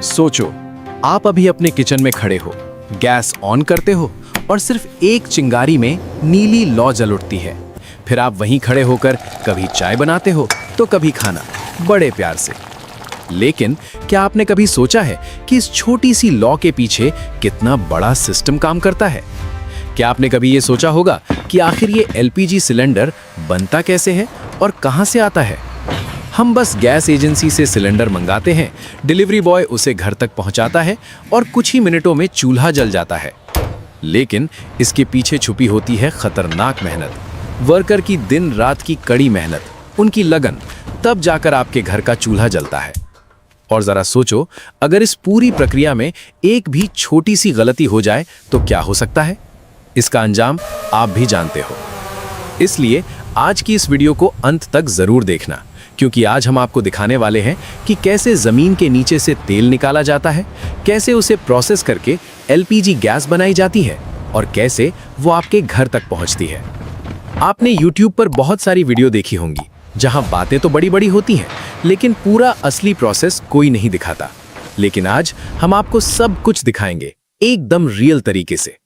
सोचो, आप अभी अपने किचन में खड़े हो, गैस ऑन करते हो और सिर्फ एक चिंगारी में नीली लौ जल उठती है। फिर आप वहीं खड़े होकर कभी चाय बनाते हो तो कभी खाना, बड़े प्यार से। लेकिन क्या आपने कभी सोचा है कि इस छोटी सी लौ के पीछे कितना बड़ा सिस्टम काम करता है? क्या आपने कभी ये सोचा होगा कि आखिर ये एलपीजी सिलेंडर बनता कैसे है और कहां से आता है? हम बस गैस एजेंसी से सिलेंडर मंगाते हैं, डिलीवरी बॉय उसे घर तक पहुंचाता है और कुछ ही मिनटों में चूल्हा जल जाता है। लेकिन इसके पीछे छुपी होती है खतरनाक मेहनत, वर्कर की दिन रात की कड़ी मेहनत, उनकी लगन, तब जाकर आपके घर का चूल्हा जलता है। और जरा सोचो, अगर इस पूरी प्रक्रिया में एक भी छोटी सी गलती हो जाए तो क्या हो सकता है? इसका अंजाम आप भी जानते हो। इसलिए आज की इस वीडियो को अंत तक जरूर देखना, क्योंकि आज हम आपको दिखाने वाले हैं कि कैसे जमीन के नीचे से तेल निकाला जाता है, कैसे उसे प्रोसेस करके एलपीजी गैस बनाई जाती है और कैसे वो आपके घर तक पहुंचती है। आपने YouTube पर बहुत सारी वीडियो देखी होंगी जहां बातें तो बड़ी बड़ी होती हैं, लेकिन पूरा असली प्रोसेस कोई नहीं दिखाता। लेकिन आज हम आपको सब कुछ दिखाएंगे, एकदम रियल तरीके से।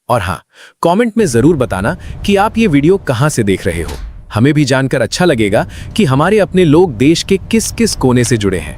और हाँ, कमेंट में जरूर बताना कि आप ये वीडियो कहां से देख रहे हो। हमें भी जानकर अच्छा लगेगा कि हमारे अपने लोग देश के किस किस कोने से जुड़े हैं।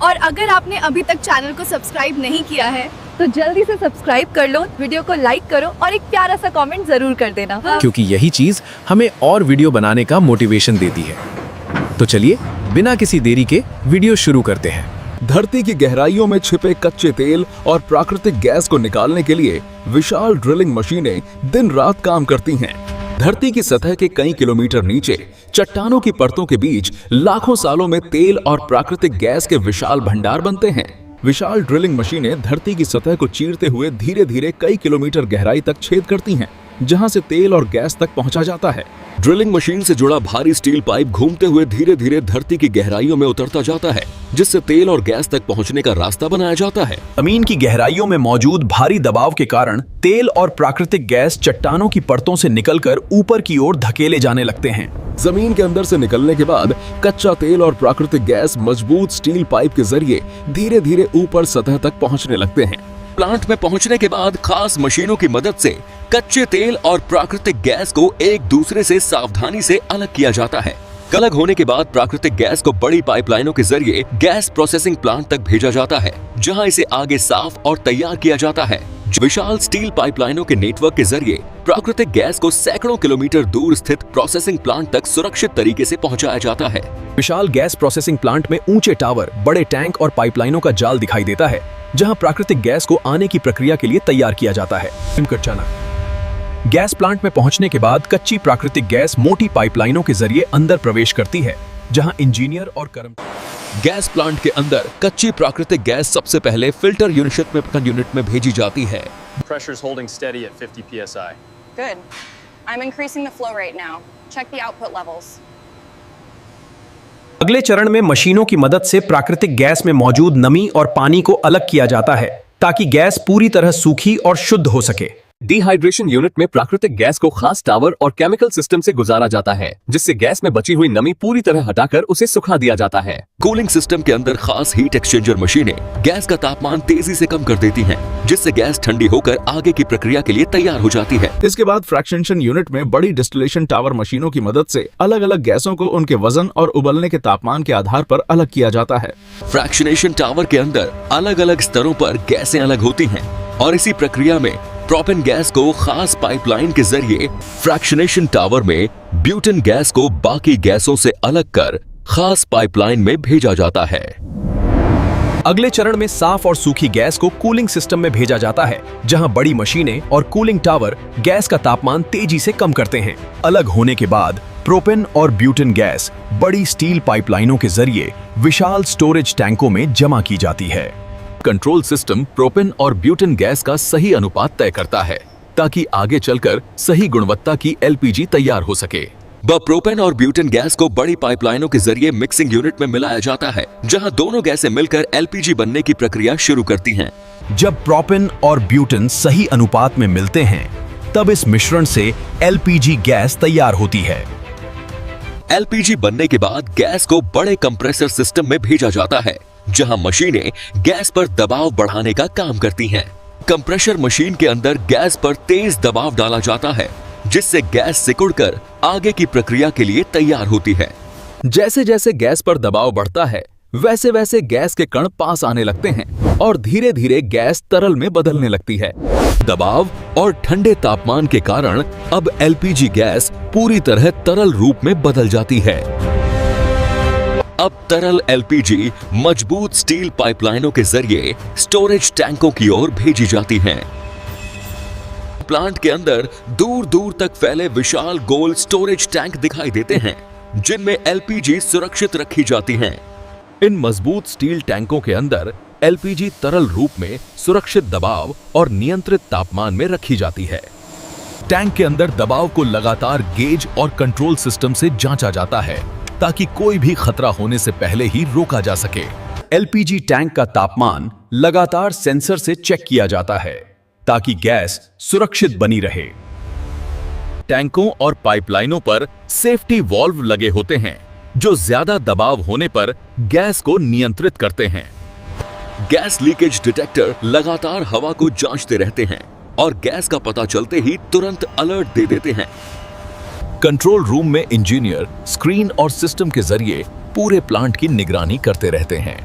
और अगर आपने अभी तक चैनल को सब्सक्राइब नहीं किया है तो जल्दी से सब्सक्राइब कर लो, वीडियो को लाइक करो और एक प्यारा सा कमेंट जरूर कर देना, क्योंकि यही चीज हमें और वीडियो बनाने का मोटिवेशन देती है। तो चलिए बिना किसी देरी के वीडियो शुरू करते हैं। धरती की गहराइयों में छिपे कच्चे तेल और प्राकृतिक गैस को निकालने के लिए विशाल ड्रिलिंग मशीनें दिन रात काम करती हैं। धरती की सतह के कई किलोमीटर नीचे चट्टानों की परतों के बीच लाखों सालों में तेल और प्राकृतिक गैस के विशाल भंडार बनते हैं। विशाल ड्रिलिंग मशीनें धरती की सतह को चीरते हुए धीरे धीरे कई किलोमीटर गहराई तक छेद करती हैं, जहां से तेल और गैस तक पहुंचा जाता है। ड्रिलिंग मशीन से जुड़ा भारी स्टील पाइप घूमते हुए धीरे धीरे धरती की गहराइयों में उतरता जाता है, जिससे तेल और गैस तक पहुंचने का रास्ता बनाया जाता है। जमीन की गहराइयों में मौजूद भारी दबाव के कारण तेल और प्राकृतिक गैस चट्टानों की परतों से निकलकर ऊपर की ओर धकेले जाने लगते हैं। जमीन के अंदर से निकलने के बाद कच्चा तेल और प्राकृतिक गैस मजबूत स्टील पाइप के जरिए धीरे धीरे ऊपर सतह तक पहुंचने लगते हैं। प्लांट में पहुंचने के बाद खास मशीनों की मदद से कच्चे तेल और प्राकृतिक गैस को एक दूसरे से सावधानी से अलग किया जाता है। अलग होने के बाद प्राकृतिक गैस को बड़ी पाइपलाइनों के जरिए गैस प्रोसेसिंग प्लांट तक भेजा जाता है, जहां इसे आगे साफ और तैयार किया जाता है। विशाल स्टील पाइपलाइनों के नेटवर्क के जरिए प्राकृतिक गैस को सैकड़ों किलोमीटर दूर स्थित प्रोसेसिंग प्लांट तक सुरक्षित तरीके से पहुंचाया जाता है। विशाल गैस प्रोसेसिंग प्लांट में ऊंचे टावर, बड़े टैंक और पाइपलाइनों का जाल दिखाई देता है, जहां प्राकृतिक गैस को आने की प्रक्रिया के लिए तैयार किया जाता है। गैस प्लांट में पहुंचने के बाद कच्ची प्राकृतिक गैस मोटी पाइपलाइनों के जरिए अंदर प्रवेश करती है, जहां इंजीनियर और गैस प्लांट के अंदर कच्ची प्राकृतिक गैस सबसे पहले फिल्टर यूनिट में भेजी जाती है। Pressure's holding steady at 50 psi. Good. I'm increasing the flow rate now. Check the output levels. अगले चरण में मशीनों की मदद से प्राकृतिक गैस में मौजूद नमी और पानी को अलग किया जाता है, ताकि गैस पूरी तरह सूखी और शुद्ध हो सके। डिहाइड्रेशन यूनिट में प्राकृतिक गैस को खास टावर और केमिकल सिस्टम से गुजारा जाता है, जिससे गैस में बची हुई नमी पूरी तरह हटाकर उसे सुखा दिया जाता है। कूलिंग सिस्टम के अंदर खास हीट एक्सचेंजर मशीनें गैस का तापमान तेजी से कम कर देती हैं, जिससे गैस ठंडी होकर आगे की प्रक्रिया के लिए तैयार हो जाती है। इसके बाद फ्रैक्शनेशन यूनिट में बड़ी डिस्टिलेशन टावर मशीनों की मदद से अलग अलग गैसों को उनके वजन और उबलने के तापमान के आधार पर अलग किया जाता है। फ्रैक्शनेशन टावर के अंदर अलग अलग स्तरों पर गैसें अलग होती हैं और इसी प्रक्रिया में प्रोपेन गैस को खास पाइपलाइन के जरिए फ्रैक्शनेशन टावर में ब्यूटेन गैस को बाकी गैसों से अलग कर खास पाइपलाइन में भेजा जाता है। अगले चरण में साफ और सूखी गैस को कूलिंग सिस्टम में भेजा जाता है, जहां बड़ी मशीनें और कूलिंग टावर गैस का तापमान तेजी से कम करते हैं। अलग होने के बाद प्रोपेन और ब्यूटेन गैस बड़ी स्टील पाइपलाइनों के जरिए विशाल स्टोरेज टैंकों में जमा की जाती है। कंट्रोल सिस्टम प्रोपेन और ब्यूटेन गैस का सही अनुपात तय करता है, ताकि आगे चलकर सही गुणवत्ता की एलपीजी तैयार हो सके। प्रोपेन और ब्यूटेन गैस को बड़ी पाइपलाइनों के जरिए मिक्सिंग यूनिट में मिलाया जाता है, जहां दोनों गैसें मिलकर एलपीजी बनने की प्रक्रिया शुरू करती हैं। जब प्रोपेन और ब्यूटेन सही अनुपात में मिलते हैं, तब इस मिश्रण से एलपीजी गैस तैयार होती है। एलपीजी बनने के बाद गैस को बड़े कंप्रेसर सिस्टम में भेजा जाता है, जहां मशीनें गैस पर दबाव बढ़ाने का काम करती हैं। कंप्रेशर मशीन के अंदर गैस पर तेज दबाव डाला जाता है, जिससे गैस सिकुड़कर आगे की प्रक्रिया के लिए तैयार होती है। जैसे जैसे गैस पर दबाव बढ़ता है, वैसे वैसे गैस के कण पास आने लगते हैं और धीरे धीरे गैस तरल में बदलने लगती है। दबाव और ठंडे तापमान के कारण अब एलपीजी गैस पूरी तरह तरल रूप में बदल जाती है। अब तरल एलपीजी मजबूत स्टील पाइपलाइनों के जरिए स्टोरेज टैंकों की ओर भेजी जाती हैं। प्लांट के अंदर दूर दूर तक फैले विशाल गोल स्टोरेज टैंक दिखाई देते हैं, जिनमें एलपीजी सुरक्षित रखी जाती हैं। इन मजबूत स्टील टैंकों के अंदर एलपीजी तरल रूप में सुरक्षित दबाव और नियंत्रित तापमान में रखी जाती है। टैंक के अंदर दबाव को लगातार गेज और कंट्रोल सिस्टम से जांचा जाता है, ताकि कोई भी खतरा होने से पहले ही रोका जा सके। एलपीजी टैंक का तापमान लगातार सेंसर से चेक किया जाता है, ताकि गैस सुरक्षित बनी रहे। टैंकों और पाइपलाइनों पर सेफ्टी वॉल्व लगे होते हैं, जो ज्यादा दबाव होने पर गैस को नियंत्रित करते हैं। गैस लीकेज डिटेक्टर लगातार हवा को जांचते रहते हैं और गैस का पता चलते ही तुरंत अलर्ट दे देते हैं। कंट्रोल रूम में इंजीनियर स्क्रीन और सिस्टम के जरिए पूरे प्लांट की निगरानी करते रहते हैं।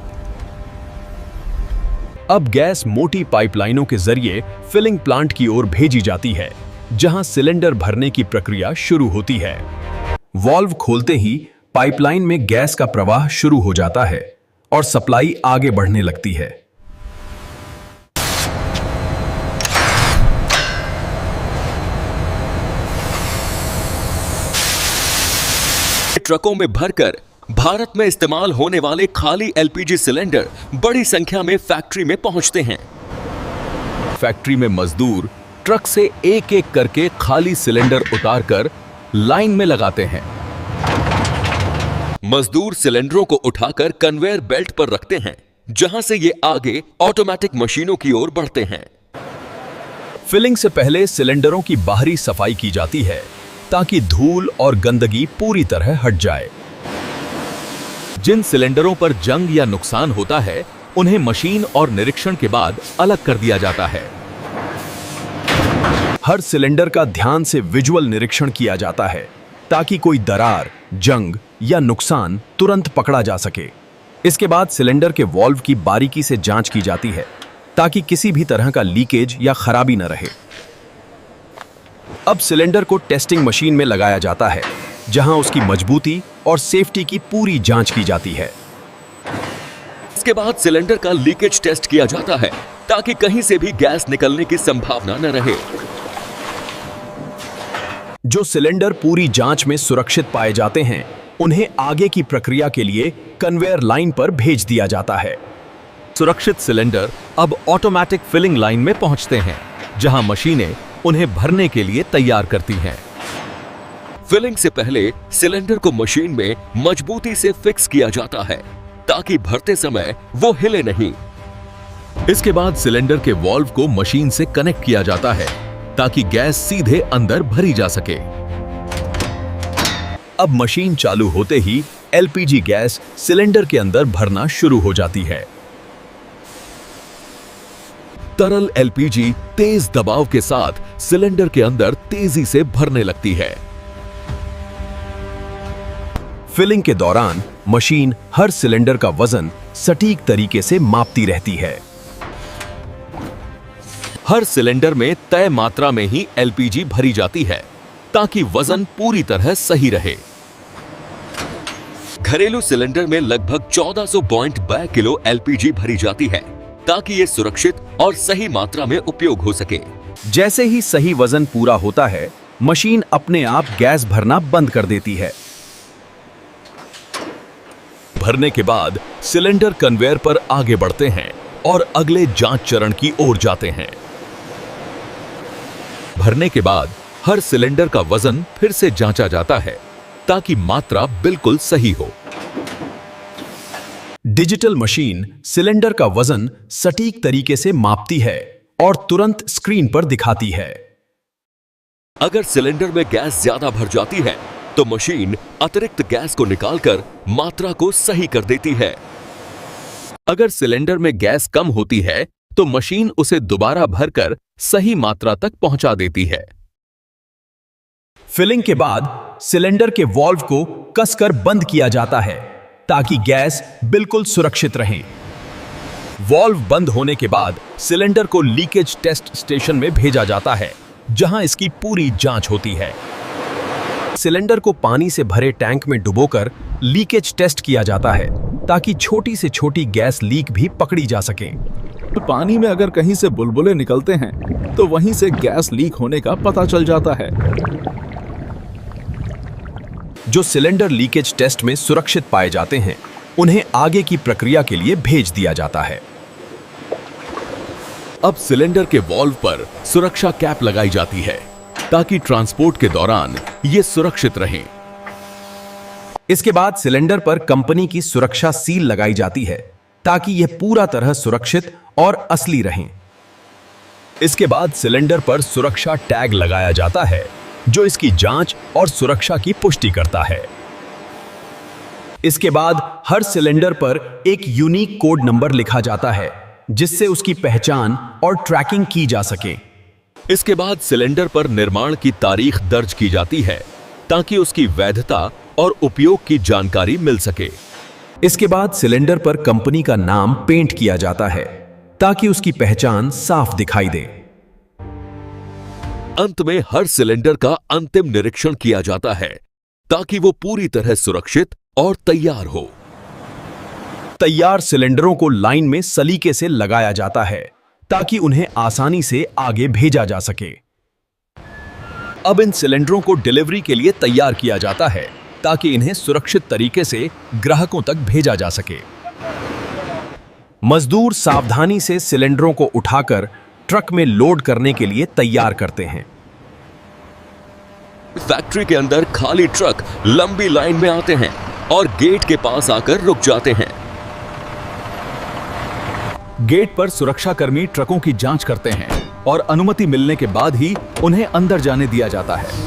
अब गैस मोटी पाइपलाइनों के जरिए फिलिंग प्लांट की ओर भेजी जाती है, जहां सिलेंडर भरने की प्रक्रिया शुरू होती है। वाल्व खोलते ही पाइपलाइन में गैस का प्रवाह शुरू हो जाता है और सप्लाई आगे बढ़ने लगती है। ट्रकों में भरकर भारत में इस्तेमाल होने वाले खाली एलपीजी सिलेंडर बड़ी संख्या में फैक्ट्री में पहुंचते हैं। फैक्ट्री में मजदूर ट्रक से एक एक करके खाली सिलेंडर उतारकर लाइन में लगाते हैं। मजदूर सिलेंडरों को उठाकर कन्वेयर बेल्ट पर रखते हैं, जहां से ये आगे ऑटोमेटिक मशीनों की ओर बढ़ते हैं। फिलिंग से पहले सिलेंडरों की बाहरी सफाई की जाती है, ताकि धूल और गंदगी पूरी तरह हट जाए। जिन सिलेंडरों पर जंग या नुकसान होता है, उन्हें मशीन और निरीक्षण के बाद अलग कर दिया जाता है। हर सिलेंडर का ध्यान से विजुअल निरीक्षण किया जाता है, ताकि कोई दरार, जंग या नुकसान तुरंत पकड़ा जा सके। इसके बाद सिलेंडर के वाल्व की बारीकी से जांच की जाती है, ताकि किसी भी तरह का लीकेज या खराबी न रहे। अब सिलेंडर को टेस्टिंग मशीन में लगाया जाता है, जहां उसकी मजबूती और सेफ्टी की पूरी जांच की जाती है। इसके बाद सिलेंडर का लीकेज टेस्ट किया जाता है, ताकि कहीं से भी गैस निकलने की संभावना न रहे। जो सिलेंडर पूरी जांच में सुरक्षित पाए जाते हैं, उन्हें आगे की प्रक्रिया के लिए कन्वेयर लाइन पर भेज दिया जाता है। सुरक्षित सिलेंडर अब ऑटोमेटिक फिलिंग लाइन में पहुंचते हैं, जहां मशीनें उन्हें भरने के लिए तैयार करती हैं। फिलिंग से पहले सिलेंडर को मशीन में मजबूती से फिक्स किया जाता है, ताकि भरते समय वो हिले नहीं। इसके बाद सिलेंडर के वाल्व को मशीन से कनेक्ट किया जाता है, ताकि गैस सीधे अंदर भरी जा सके। अब मशीन चालू होते ही एलपीजी गैस सिलेंडर के अंदर भरना शुरू हो जाती है। तरल एलपीजी तेज दबाव के साथ सिलेंडर के अंदर तेजी से भरने लगती है। फिलिंग के दौरान मशीन हर सिलेंडर का वजन सटीक तरीके से मापती रहती है। हर सिलेंडर में तय मात्रा में ही एलपीजी भरी जाती है, ताकि वजन पूरी तरह सही रहे। घरेलू सिलेंडर में लगभग 1400.2 किलो एलपीजी भरी जाती है, ताकि ये सुरक्षित और सही मात्रा में उपयोग हो सके। जैसे ही सही वजन पूरा होता है, मशीन अपने आप गैस भरना बंद कर देती है। भरने के बाद सिलेंडर कन्वेयर पर आगे बढ़ते हैं और अगले जांच चरण की ओर जाते हैं। भरने के बाद हर सिलेंडर का वजन फिर से जांचा जाता है, ताकि मात्रा बिल्कुल सही हो। डिजिटल मशीन सिलेंडर का वजन सटीक तरीके से मापती है और तुरंत स्क्रीन पर दिखाती है। अगर सिलेंडर में गैस ज्यादा भर जाती है, तो मशीन अतिरिक्त गैस को निकालकर मात्रा को सही कर देती है। अगर सिलेंडर में गैस कम होती है तो मशीन उसे दोबारा भरकर सही मात्रा तक पहुंचा देती है। फिलिंग के बाद सिलेंडर के वाल्व को कसकर बंद किया जाता है ताकि गैस बिल्कुल सुरक्षित रहे। वाल्व बंद होने के बाद सिलेंडर को लीकेज टेस्ट स्टेशन में भेजा जाता है, जहां इसकी पूरी जांच होती है। सिलेंडर को पानी से भरे टैंक में डुबोकर लीकेज टेस्ट किया जाता है ताकि छोटी से छोटी गैस लीक भी पकड़ी जा सके। पानी में अगर कहीं से बुलबुले निकलते हैं तो वहीं से गैस लीक होने का पता चल जाता है। जो सिलेंडर लीकेज टेस्ट में सुरक्षित पाए जाते हैं, उन्हें आगे की प्रक्रिया के लिए भेज दिया जाता है। अब सिलेंडर के वाल्व पर सुरक्षा कैप लगाई जाती है ताकि ट्रांसपोर्ट के दौरान ये सुरक्षित रहें। इसके बाद सिलेंडर पर कंपनी की सुरक्षा सील लगाई जाती है ताकि यह पूरा तरह सुरक्षित और असली रहें। इसके बाद सिलेंडर पर सुरक्षा टैग लगाया जाता है जो इसकी जांच और सुरक्षा की पुष्टि करता है। इसके बाद हर सिलेंडर पर एक यूनिक कोड नंबर लिखा जाता है जिससे उसकी पहचान और ट्रैकिंग की जा सके। इसके बाद सिलेंडर पर निर्माण की तारीख दर्ज की जाती है ताकि उसकी वैधता और उपयोग की जानकारी मिल सके। इसके बाद सिलेंडर पर कंपनी का नाम पेंट किया जाता है ताकि उसकी पहचान साफ दिखाई दे। अंत में हर सिलेंडर का अंतिम निरीक्षण किया जाता है ताकि वो पूरी तरह सुरक्षित और तैयार हो। तैयार सिलेंडरों को लाइन में सलीके से लगाया जाता है ताकि उन्हें आसानी से आगे भेजा जा सके। अब इन सिलेंडरों को डिलीवरी के लिए तैयार किया जाता है ताकि इन्हें सुरक्षित तरीके से ग्राहकों तक भेजा जा सके। मजदूर सावधानी से सिलेंडरों को उठाकर ट्रक में लोड करने के लिए तैयार करते हैं। फैक्ट्री के अंदर खाली ट्रक लंबी लाइन में आते हैं और गेट के पास आकर रुक जाते हैं। गेट पर सुरक्षाकर्मी ट्रकों की जांच करते हैं और अनुमति मिलने के बाद ही उन्हें अंदर जाने दिया जाता है।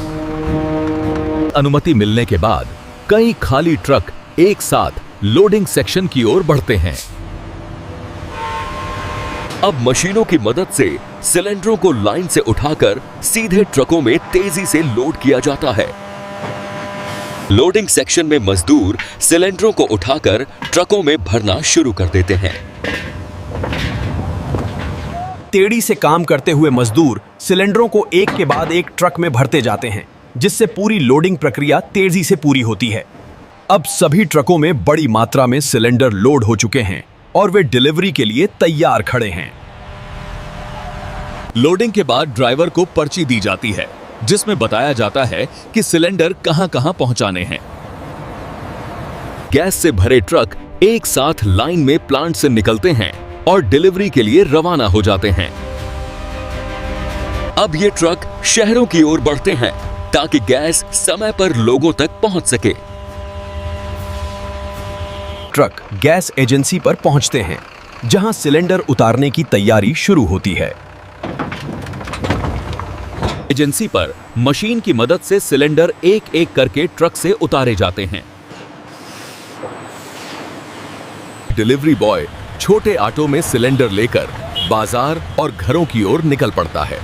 अनुमति मिलने के बाद कई खाली ट्रक एक साथ लोडिंग सेक्शन की ओर बढ़ते हैं। अब मशीनों की मदद से सिलेंडरों को लाइन से उठाकर सीधे ट्रकों में तेजी से लोड किया जाता है। लोडिंग सेक्शन में मजदूर सिलेंडरों को उठाकर ट्रकों में भरना शुरू कर देते हैं। तेड़ी से काम करते हुए मजदूर सिलेंडरों को एक के बाद एक ट्रक में भरते जाते हैं, जिससे पूरी लोडिंग प्रक्रिया तेजी से पूरी होती है। अब सभी ट्रकों में बड़ी मात्रा में सिलेंडर लोड हो चुके हैं और वे डिलीवरी के लिए तैयार खड़े हैं। लोडिंग के बाद ड्राइवर को पर्ची दी जाती है जिसमें बताया जाता है कि सिलेंडर कहां-कहां पहुंचाने हैं। गैस से भरे ट्रक एक साथ लाइन में प्लांट से निकलते हैं और डिलीवरी के लिए रवाना हो जाते हैं। अब ये ट्रक शहरों की ओर बढ़ते हैं ताकि गैस समय पर लोगों तक पहुंच सके। ट्रक गैस एजेंसी पर पहुंचते हैं, जहां सिलेंडर उतारने की तैयारी शुरू होती है। एजेंसी पर मशीन की मदद से सिलेंडर एक एक करके ट्रक से उतारे जाते हैं। डिलीवरी बॉय छोटे ऑटो में सिलेंडर लेकर बाजार और घरों की ओर निकल पड़ता है।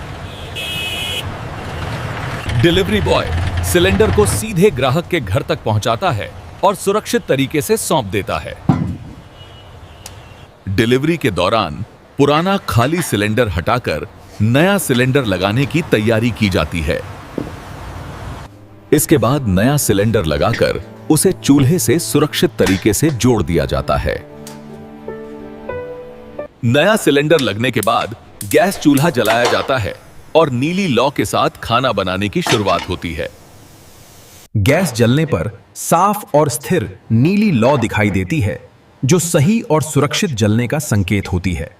डिलीवरी बॉय सिलेंडर को सीधे ग्राहक के घर तक पहुंचाता है और सुरक्षित तरीके से सौंप देता है। डिलीवरी के दौरान पुराना खाली सिलेंडर हटाकर नया सिलेंडर लगाने की तैयारी की जाती है। इसके बाद नया सिलेंडर लगाकर उसे चूल्हे से सुरक्षित तरीके से जोड़ दिया जाता है। नया सिलेंडर लगने के बाद गैस चूल्हा जलाया जाता है और नीली लौ के साथ खाना बनाने की शुरुआत होती है। गैस जलने पर साफ और स्थिर नीली लौ दिखाई देती है, जो सही और सुरक्षित जलने का संकेत होती है।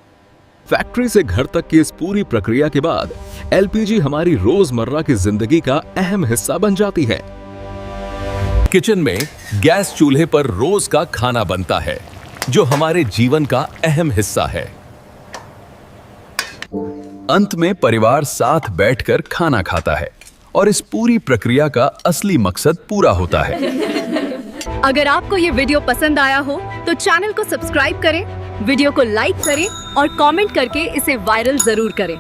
फैक्ट्री से घर तक की इस पूरी प्रक्रिया के बाद एलपीजी हमारी रोजमर्रा की जिंदगी का अहम हिस्सा बन जाती है। किचन में गैस चूल्हे पर रोज का खाना बनता है, जो हमारे जीवन का अहम हिस्सा है। अंत में परिवार साथ बैठकर खाना खाता है और इस पूरी प्रक्रिया का असली मकसद पूरा होता है। अगर आपको ये वीडियो पसंद आया हो तो चैनल को सब्सक्राइब करें वीडियो को लाइक करें और कमेंट करके इसे वायरल जरूर करें।